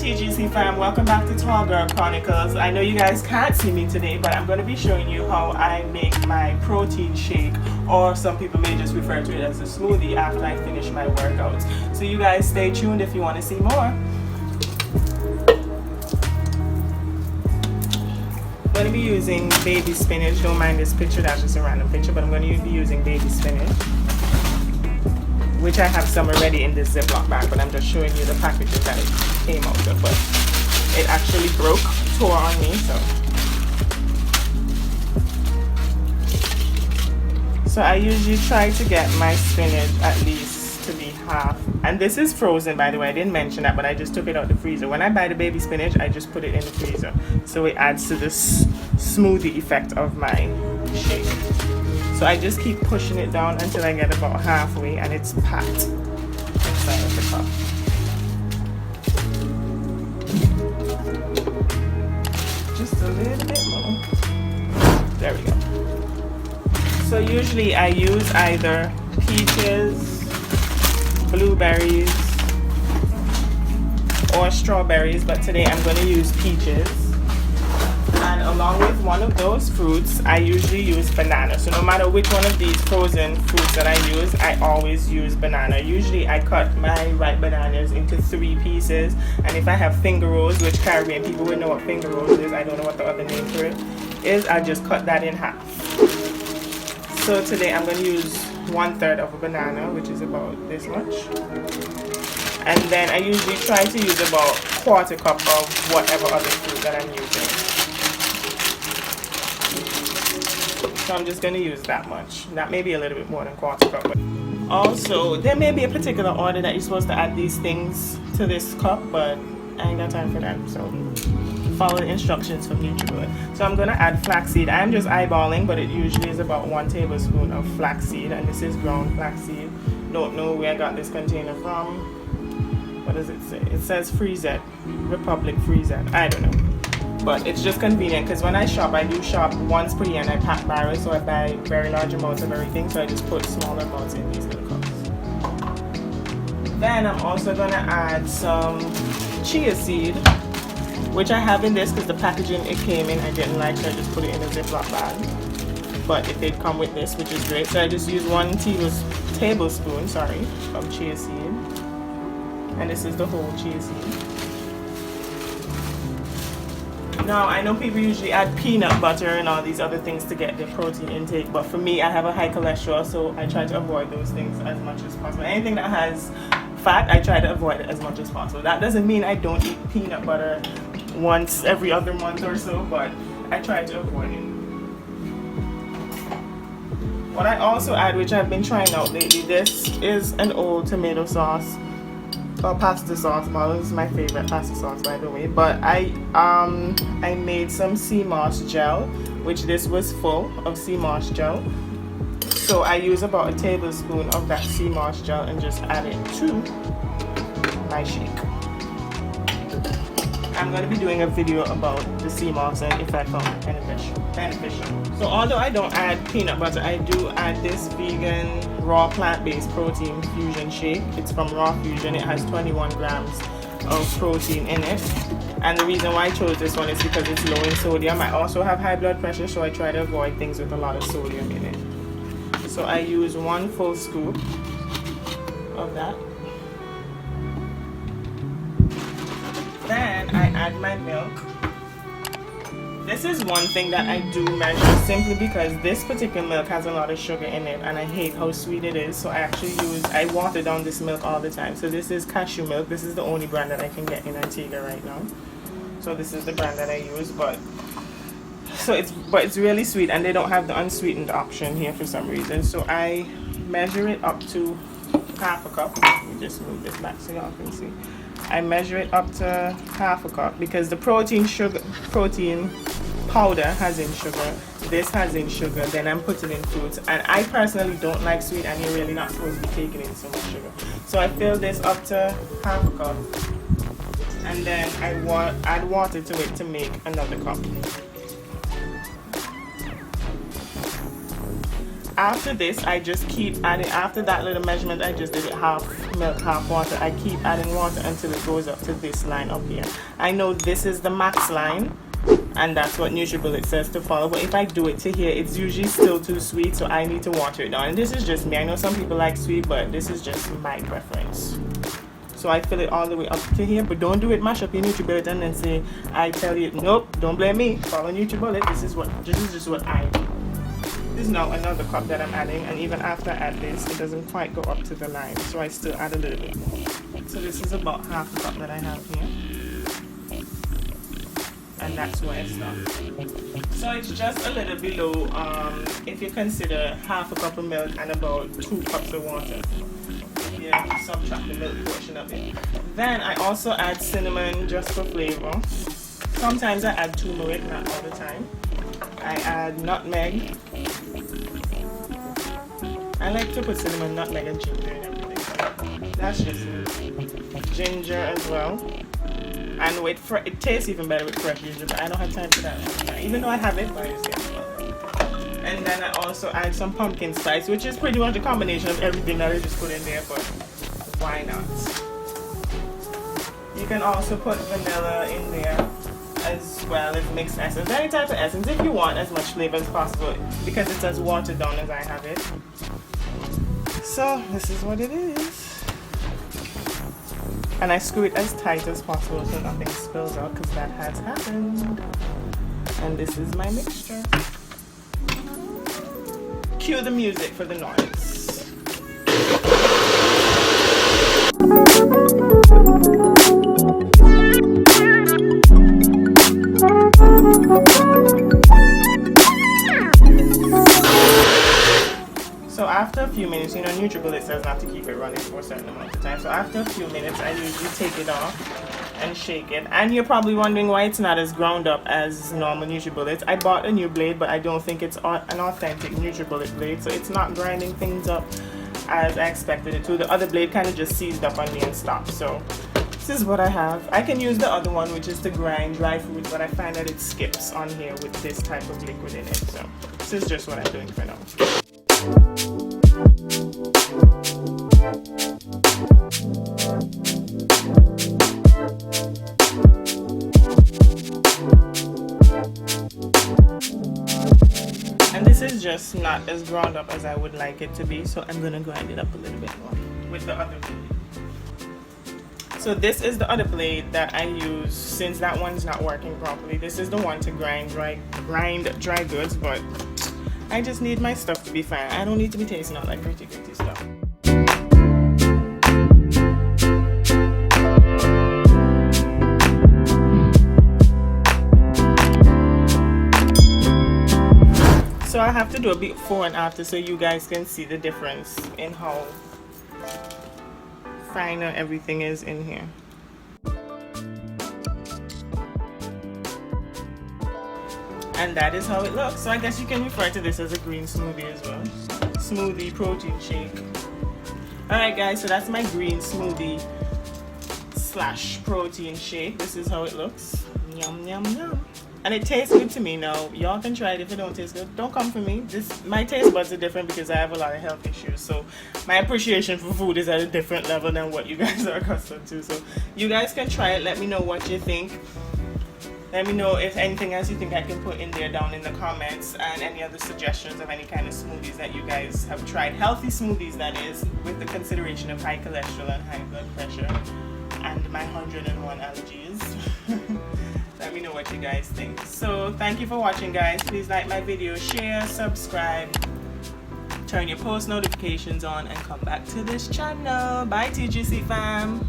TGC Fam, welcome back to Tall Girl Chronicles. I know you guys can't see me today, but I'm going to be showing you how I make my protein shake, or some people may just refer to it as a smoothie, after I finish my workouts. So you guys stay tuned if you want to see more. I'm going to be using baby spinach. Don't mind this picture, that's just a random picture, but I'm going to be using baby spinach, which I have some already in this Ziploc bag, but I'm just showing you the packages that it came out of. But it actually tore on me, so I usually try to get my spinach at least to be half. And this is frozen, by the way. I didn't mention that, but I just took it out the freezer. When I buy the baby spinach, I just put it in the freezer, so it adds to this smoothie effect of my shake. So I just keep pushing it down until I get about halfway and it's packed inside of the cup. Just a little bit more. There we go. So usually I use either peaches, blueberries, or strawberries, but today I'm going to use peaches. And along with one of those fruits, I usually use banana. So no matter which one of these frozen fruits that I use, I always use banana. Usually I cut my ripe bananas into 3 pieces. And if I have finger rolls, which Caribbean people would know what finger rolls is, I don't know what the other name for it is, I just cut that in half. So today I'm going to use 1/3 of a banana, which is about this much. And then I usually try to use about 1/4 cup of whatever other fruit that I'm using. So I'm just going to use that much. That may be a little bit more than 1/4 cup. But also, there may be a particular order that you're supposed to add these things to this cup, but I ain't got time for that. So follow the instructions from Nutribullet. So I'm going to add flaxseed. I'm just eyeballing, but it usually is about 1 tablespoon of flaxseed. And this is ground flaxseed. Don't know where I got this container from. What does it say? It says Freezet, Republic Freezet. I don't know. But it's just convenient because when I shop, I do shop once per year and I pack barrels, so I buy very large amounts of everything, so I just put smaller amounts in these little cups. Then I'm also going to add some chia seed, which I have in this because the packaging it came in I didn't like, so I just put it in a Ziploc bag. But it did come with this, which is great. So I just use 1 tablespoon of chia seed. And this is the whole chia seed. Now, I know people usually add peanut butter and all these other things to get their protein intake, but for me, I have a high cholesterol, so I try to avoid those things as much as possible. Anything that has fat, I try to avoid it as much as possible. That doesn't mean I don't eat peanut butter once every other month or so, but I try to avoid it. What I also add, which I've been trying out lately, this is an old tomato sauce. Or pasta sauce bottle. This is my favorite pasta sauce, by the way. But I made some seamoss gel, which this was full of seamoss gel. So I use about a tablespoon of that seamoss gel and just add it to my shake. I'm going to be doing a video about the seamoss and if I found it beneficial. So although I don't add peanut butter, I do add this vegan raw plant-based protein fusion shake. It's from Raw Fusion. It has 21 grams of protein in it. And the reason why I chose this one is because it's low in sodium. I also have high blood pressure, so I try to avoid things with a lot of sodium in it. So I use 1 full scoop of that. Then I add my milk. This is one thing that I do measure simply because this particular milk has a lot of sugar in it and I hate how sweet it is. So I water down this milk all the time. So this is cashew milk. This is the only brand that I can get in Antigua right now. So this is the brand that I use, but it's really sweet and they don't have the unsweetened option here for some reason. So I measure it up to 1/2 cup. Let me just move this back so y'all can see. I measure it up to 1/2 cup because the protein powder has in sugar, this has in sugar, then I'm putting in fruits, and I personally don't like sweet and you're really not supposed to be taking in so much sugar. So I fill this up to 1/2 cup and then I add water to it to make another cup. After this, I just keep adding. After that little measurement I just did, it half milk, half water. I keep adding water until it goes up to this line up here. I know this is the max line, and that's what Nutribullet says to follow, but if I do it to here, it's usually still too sweet, so I need to water it down. And this is just me. I know some people like sweet, but this is just my preference. So I fill it all the way up to here, but don't do it, mash up your Nutribullet and then say, I tell you, nope, don't blame me, follow Nutribullet. This is just what I do. This is now another cup that I'm adding, and even after I add this, it doesn't quite go up to the line, so I still add a little bit more. So this is about half the cup that I have here. And that's where I stop. So it's just a little below, if you consider half a cup of milk and about 2 cups of water. Yeah, subtract the milk portion of it. Then I also add cinnamon just for flavor. Sometimes I add turmeric, not all the time. I add nutmeg. I like to put cinnamon, nutmeg, and ginger and everything. That's just me. Ginger as well. And it tastes even better with fresh ginger, but I don't have time for that. Even though I have it, but I just get it. And then I also add some pumpkin spice, which is pretty much a combination of everything that I just put in there, but why not? You can also put vanilla in there as well as mixed essence. Any type of essence if you want as much flavor as possible, because it's as watered down as I have it. So this is what it is. And I screw it as tight as possible so nothing spills out, because that has happened. And this is my mixture. Cue the music for the noise. So after a few minutes, you know, Nutribullet says not to keep it running for a certain amount of time. So after a few minutes, I usually take it off and shake it. And you're probably wondering why it's not as ground up as normal Nutribullet. I bought a new blade, but I don't think it's an authentic Nutribullet blade, so it's not grinding things up as I expected it to. The other blade kind of just seized up on me and stopped. So this is what I have. I can use the other one, which is to grind dry fruits, but I find that it skips on here with this type of liquid in it. So this is just what I'm doing for now. And this is just not as ground up as I would like it to be, so I'm gonna grind it up a little bit more with the other blade. So this is the other blade that I use since that one's not working properly. This is the one to grind dry goods, but I just need my stuff to be fine. I don't need to be tasting out like pretty stuff. So I have to do a before and after so you guys can see the difference in how finer everything is in here. And that is how it looks. So I guess you can refer to this as a green smoothie as well. Smoothie protein shake. Alright guys, so that's my green smoothie / protein shake. This is how it looks. Yum yum yum. And it tastes good to me. Now y'all can try it. If it don't taste good, don't come for me. My taste buds are different because I have a lot of health issues, so my appreciation for food is at a different level than what you guys are accustomed to. So you guys can try it. Let me know what you think. Let me know if anything else you think I can put in there down in the comments, and any other suggestions of any kind of smoothies that you guys have tried. Healthy smoothies, that is, with the consideration of high cholesterol and high blood pressure and my 101 allergies. Let me know what you guys think. So thank you for watching, guys. Please like my video, share, subscribe, turn your post notifications on, and come back to this channel. Bye TGC Fam.